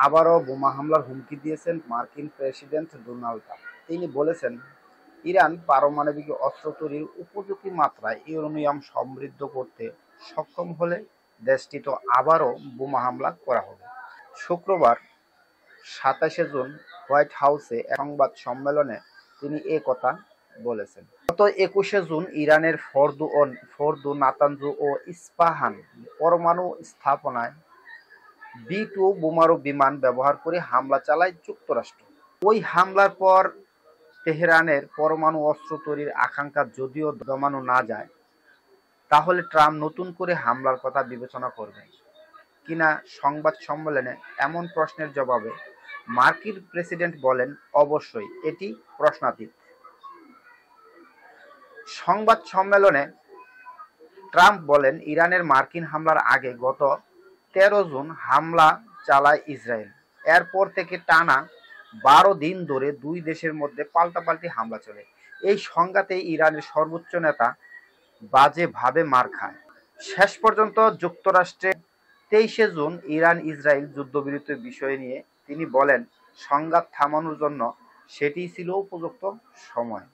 আবারও বোমা হামলার হুমকি দিয়েছেন মার্কিন প্রেসিডেন্ট ডোনাল্ড ট্রাম্প। তিনি বলেছেন, ইরান পারমাণবিক অস্ত্র তৈরির উপযোগী মাত্রায় ইউরেনিয়াম সমৃদ্ধ করতে সক্ষম হলে দেশটিতে আবারও বোমা হামলা করা হবে। শুক্রবার ২৭শে জুন হোয়াইট হাউসে এক সংবাদ সম্মেলনে তিনি এ কথা বলেছেন। গত ২১শে জুন ইরানের ফর্দু, নাতানজ ও ইস্পাহান পরমাণু স্থাপনায় B-2 বোমারু বিমান ব্যবহার করে হামলা চালায় যুক্তরাষ্ট্র। ওই হামলার পর তেহরানের পরমাণু অস্ত্র তৈরির আকাঙ্ক্ষা যদিও দমানো না যায়, তাহলে ট্রাম্প নতুন করে হামলার কথা বিবেচনা করবেন কিনা সংবাদ সম্মেলনে এমন প্রশ্নের জবাবে মার্কিন প্রেসিডেন্ট বলেন, অবশ্যই এটি প্রশ্নাতীত। সংবাদ সম্মেলনে ট্রাম্প বলেন, ইরানের মার্কিন হামলার আগে গত ১৩ জুন হামলা চালায় ইসরায়েল। এরপর থেকে টানা ১২ দিন ধরে দুই দেশের মধ্যে পাল্টাপাল্টি হামলা চলে। এই সংঘাতে ইরানের সর্বোচ্চ নেতা বাজেভাবে মার খায়। শেষ পর্যন্ত যুক্তরাষ্ট্রে ২৩শে জুন ইরান-ইসরায়েল যুদ্ধবিরতির বিষয় নিয়ে তিনি বলেন, সংঘাত থামানোর জন্য সেটিই ছিল উপযুক্ত সময়।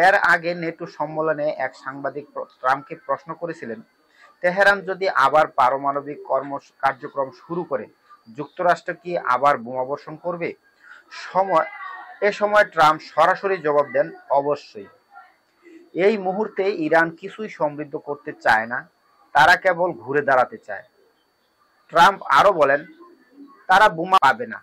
এর আগে নেটো সম্মেলনে এক সাংবাদিক ট্রাম্পকে প্রশ্ন করেছিলেন, তেহরান যদি আবার পারমাণবিক কার্যক্রম শুরু করে, যুক্তরাষ্ট্র কি আবার বোমাবর্ষণ করবে? এ সময় ট্রাম্প সরাসরি জবাব দেন, অবশ্যই। এই মুহূর্তে ইরান কিছুই সমৃদ্ধ করতে চায় না, তারা কেবল ঘুরে দাঁড়াতে চায়। ট্রাম্প আরও বলেন, তারা বোমা পাবে না,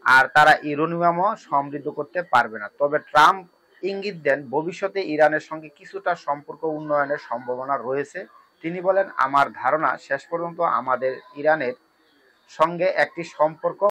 আর তারা ইউরেনিয়ামও সমৃদ্ধ করতে পারবে না। তবে ট্রাম্প ইঙ্গিত দেন, ভবিষ্যতে ইরানের সঙ্গে কিছুটা সম্পর্ক উন্নয়নের সম্ভাবনা রয়েছে। তিনি বলেন, আমার ধারণা শেষ পর্যন্ত আমাদের ইরানের সঙ্গে একটি সম্পর্ক